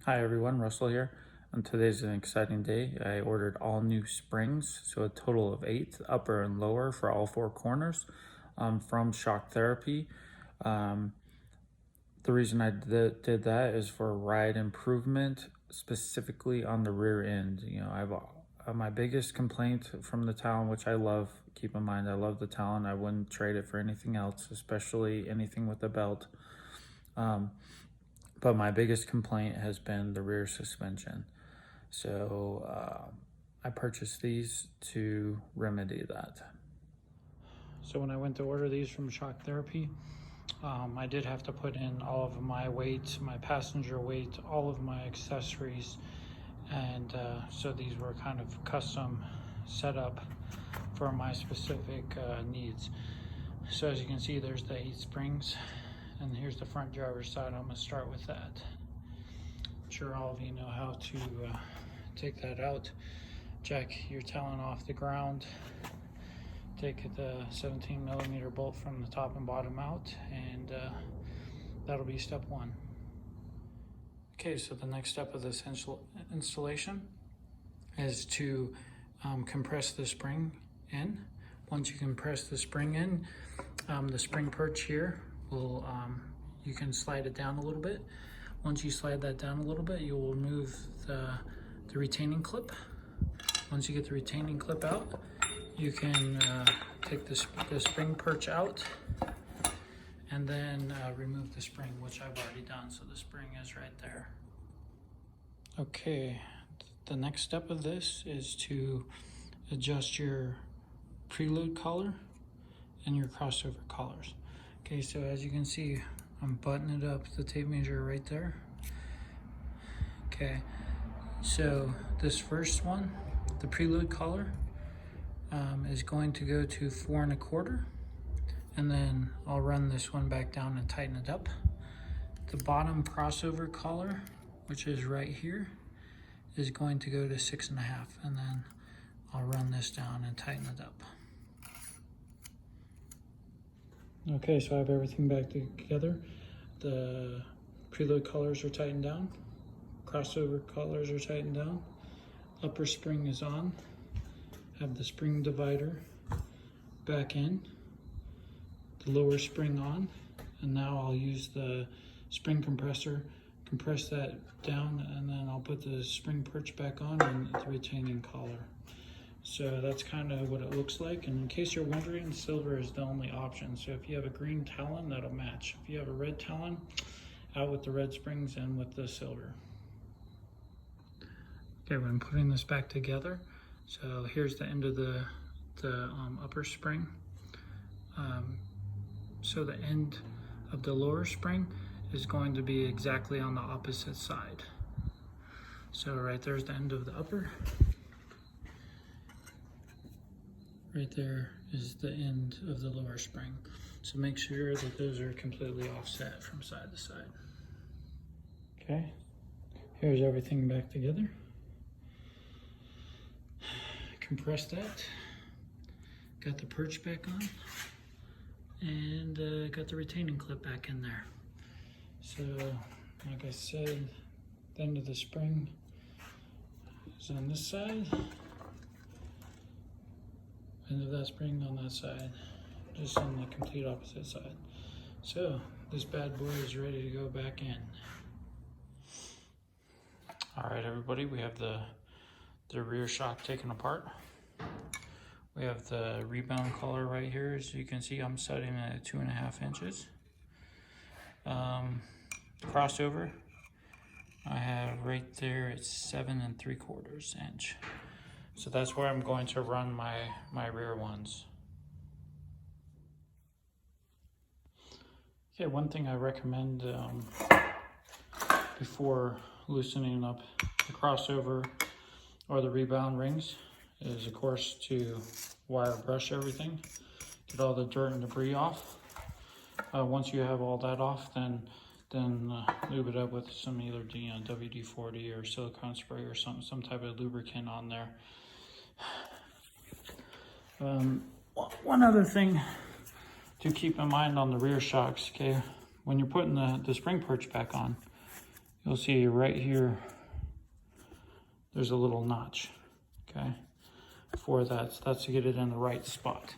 Hi everyone, Russell here. And today's an exciting day. I ordered all new springs, so a total of 8, upper and lower for all 4 corners from Shock Therapy. The reason I did that is for ride improvement, specifically on the rear end. You know, I've my biggest complaint from the Talon, which I love. Keep in mind, I love the Talon. I wouldn't trade it for anything else, especially anything with a belt. But my biggest complaint has been the rear suspension. So I purchased these to remedy that. So when I went to order these from Shock Therapy, I did have to put in all of my weight, my passenger weight, all of my accessories. And so these were kind of custom set up for my specific needs. So as you can see, there's the 8 springs. And here's the front driver's side. I'm going to start with that. I'm sure all of you know how to take that out. Jack your Talon off the ground. Take the 17mm bolt from the top and bottom out, and that'll be step 1. Okay, so the next step of this installation is to compress the spring in. Once you compress the spring in, the spring perch here will, you can slide it down a little bit. Once you slide that down a little bit, you will remove the retaining clip. Once you get the retaining clip out, you can take the spring perch out and then remove the spring, which I've already done. So the spring is right there. Okay, the next step of this is to adjust your preload collar and your crossover collars. Okay, so as you can see, I'm buttoning it up, the tape measure right there. Okay, so this first one, the preload collar, is going to go to 4 1/4, and then I'll run this one back down and tighten it up. The bottom crossover collar, which is right here, is going to go to 6 1/2, and then I'll run this down and tighten it up. Okay, so I have everything back together. The preload collars are tightened down, crossover collars are tightened down, upper spring is on, have the spring divider back in, the lower spring on, and now I'll use the spring compressor, compress that down, and then I'll put the spring perch back on and the retaining collar. So that's kind of what it looks like. And in case you're wondering, silver is the only option. So if you have a green Talon, that'll match. If you have a red Talon, out with the red springs and with the silver. Okay, when putting this back together, so here's the end of the upper spring. So the end of the lower spring is going to be exactly on the opposite side. So right there's the end of the upper. Right there is the end of the lower spring. So make sure that those are completely offset from side to side. Okay, here's everything back together. Compress that. Got the perch back on. And got the retaining clip back in there. So, like I said, the end of the spring is on this side. End of that spring on that side, just on the complete opposite side. So this bad boy is ready to go back in. All right, everybody, we have the rear shock taken apart. We have the rebound collar right here. As you can see, I'm setting it at 2.5 inches. Crossover, I have right there at 7 3/4 inch. So that's where I'm going to run my rear ones. Okay, one thing I recommend before loosening up the crossover or the rebound rings is, of course, to wire brush everything, get all the dirt and debris off. Once you have all that off, then lube it up with some either WD-40 or silicone spray or some type of lubricant on there. One other thing to keep in mind on the rear shocks, okay, when you're putting the spring perch back on, you'll see right here, there's a little notch, okay, for that. So that's to get it in the right spot.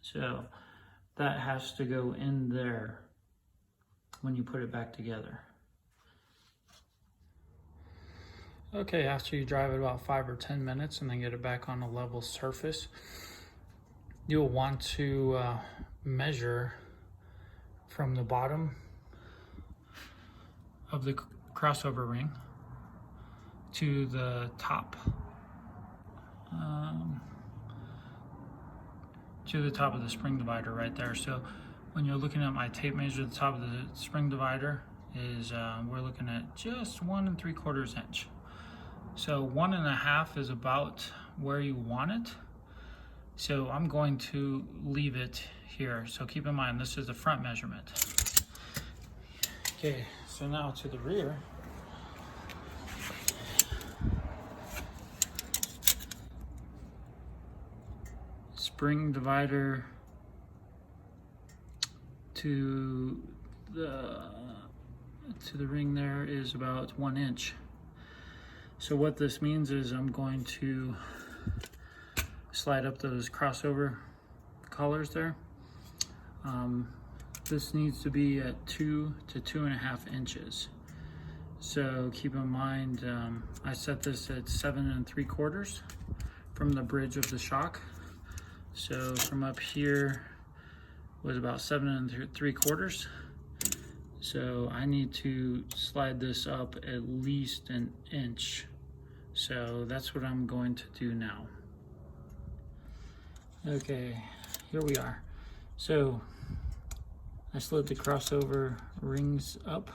So that has to go in there when you put it back together. Okay, after you drive it about 5 or 10 minutes and then get it back on a level surface, you'll want to measure from the bottom of the crossover ring to the top, of the spring divider right there. So when you're looking at my tape measure, the top of the spring divider is, we're looking at just 1 3/4 inch. So 1 1/2 is about where you want it. So I'm going to leave it here. So keep in mind, this is the front measurement. Okay, so now to the rear. Spring divider to the ring there is about 1 inch. So what this means is I'm going to slide up those crossover collars there. This needs to be at 2 to 2.5 inches. So keep in mind, I set this at 7 3/4 from the bridge of the shock. So from up here was about 7 3/4. So I need to slide this up at least 1 inch. So that's what I'm going to do now. Okay, here we are. So I slid the crossover rings up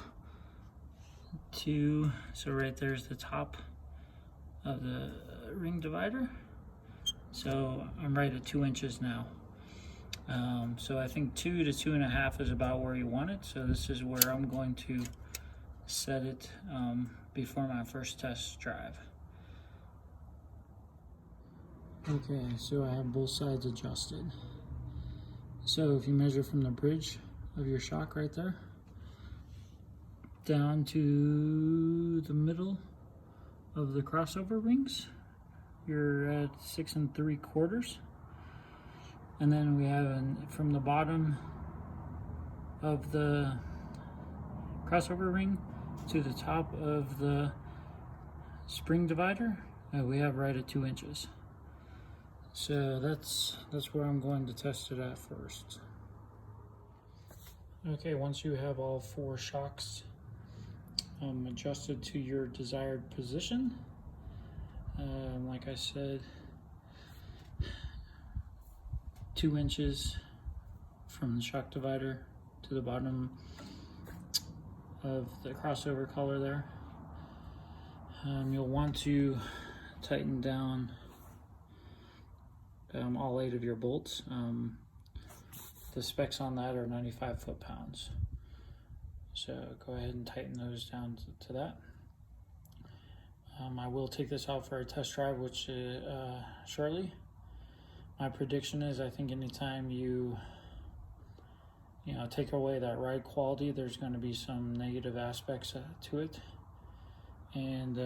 to, so right there's the top of the ring divider. So I'm right at 2 inches now. So I think 2 to 2.5 is about where you want it. So this is where I'm going to set it before my first test drive. Okay, so I have both sides adjusted. So if you measure from the bridge of your shock right there down to the middle of the crossover rings, you're at 6 3/4. And then we have from the bottom of the crossover ring to the top of the spring divider, we have right at 2 inches. So that's where I'm going to test it at first. Okay, once you have all 4 shocks adjusted to your desired position, like I said, 2 inches from the shock divider to the bottom of the crossover collar there. You'll want to tighten down all 8 of your bolts. The specs on that are 95 foot-pounds. So go ahead and tighten those down to that. I will take this out for a test drive, which shortly. My prediction is, I think anytime you take away that ride quality, there's going to be some negative aspects to it. And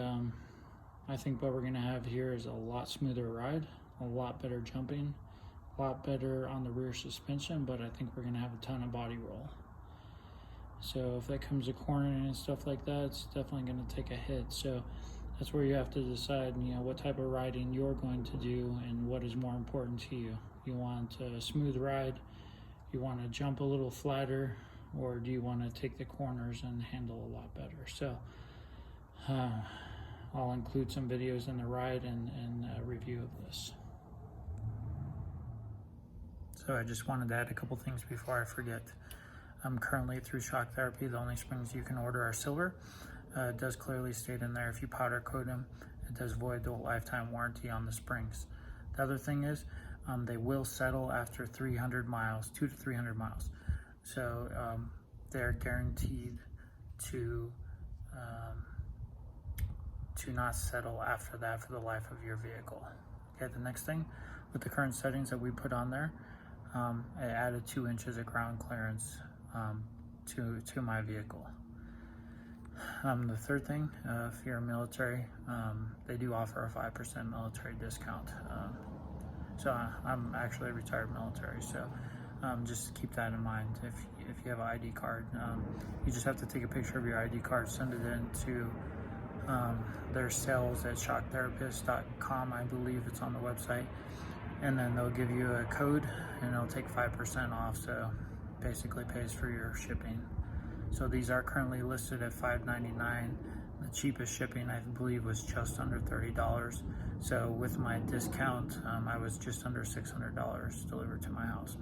I think what we're going to have here is a lot smoother ride, a lot better jumping, a lot better on the rear suspension, but I think we're going to have a ton of body roll. So if that comes to cornering and stuff like that, it's definitely going to take a hit. So that's where you have to decide, what type of riding you're going to do and what is more important to you. You want a smooth ride, you want to jump a little flatter, or do you want to take the corners and handle a lot better? So I'll include some videos in the ride and a review of this. So I just wanted to add a couple things before I forget. I'm currently through Shock Therapy. The only springs you can order are silver. It does clearly state in there if you powder coat them, it does void the lifetime warranty on the springs. The other thing is they will settle after 300 miles, 200 to 300 miles. So they're guaranteed to not settle after that for the life of your vehicle. Okay, the next thing, with the current settings that we put on there, I added 2 inches of ground clearance to my vehicle. The third thing, if you're military, they do offer a 5% military discount. So I'm actually a retired military, so just keep that in mind. If you have an ID card, you just have to take a picture of your ID card, send it in to their sales at shocktherapist.com. I believe it's on the website, and then they'll give you a code, and it'll take 5% off. So basically pays for your shipping. So these are currently listed at $5.99. The cheapest shipping, I believe, was just under $30. So with my discount, I was just under $600 delivered to my house.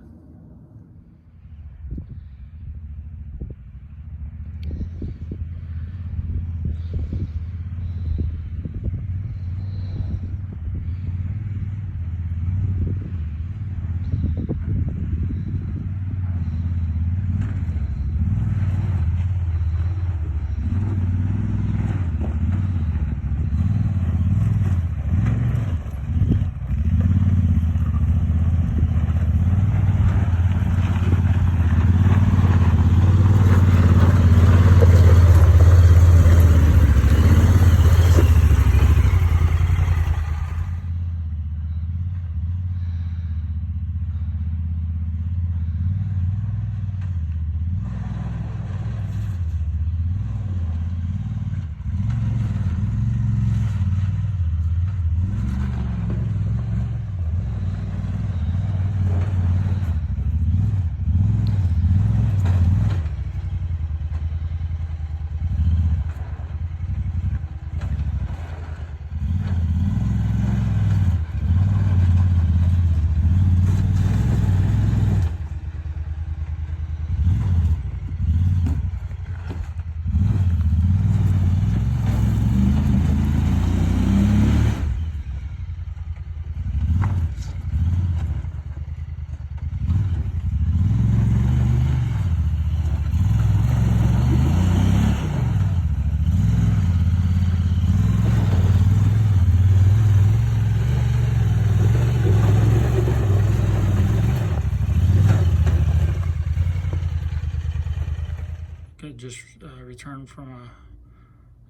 Just returned from a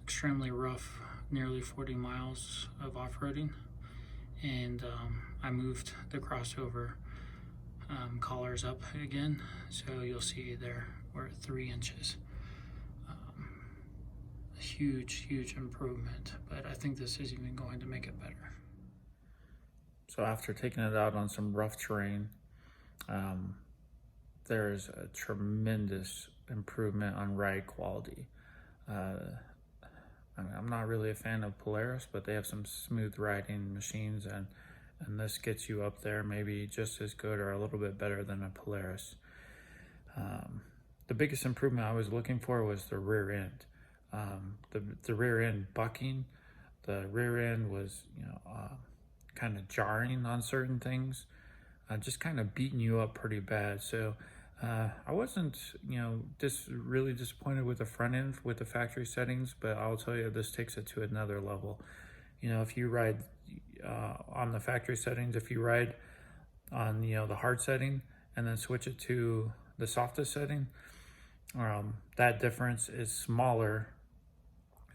extremely rough, nearly 40 miles of off-roading, and I moved the crossover collars up again, so you'll see there we're at 3 inches. A huge improvement, but I think this is even going to make it better. So after taking it out on some rough terrain, there's a tremendous improvement on ride quality. I'm not really a fan of Polaris, but they have some smooth riding machines, and this gets you up there maybe just as good or a little bit better than a Polaris. The biggest improvement I was looking for was the rear end. The rear end bucking, the rear end was kind of jarring on certain things, just kind of beating you up pretty bad. So I wasn't, really disappointed with the front end with the factory settings, but I'll tell you, this takes it to another level. If you ride on the factory settings, if you ride on, the hard setting and then switch it to the softest setting, that difference is smaller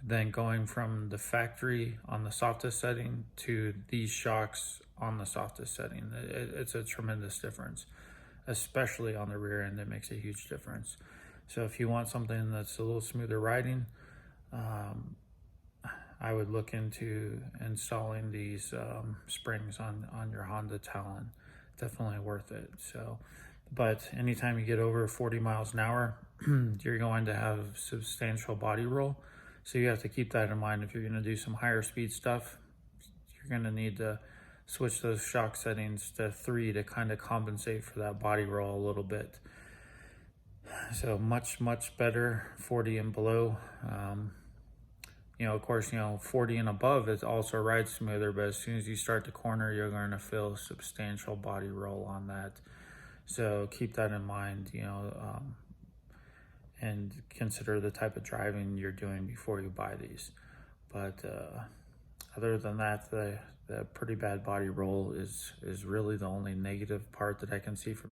than going from the factory on the softest setting to these shocks on the softest setting. It's a tremendous difference. Especially on the rear end, it makes a huge difference. So if you want something that's a little smoother riding, I would look into installing these springs on your Honda Talon. Definitely worth it. So, but anytime you get over 40 miles an hour, you're going to have substantial body roll. So you have to keep that in mind. If you're going to do some higher speed stuff, you're going to need to switch those shock settings to 3 to kind of compensate for that body roll a little bit. So much better 40 and below. Of course, 40 and above is also rides smoother, but as soon as you start to corner, you're going to feel substantial body roll on that. So keep that in mind, and consider the type of driving you're doing before you buy these. But other than that, the pretty bad body roll is really the only negative part that I can see from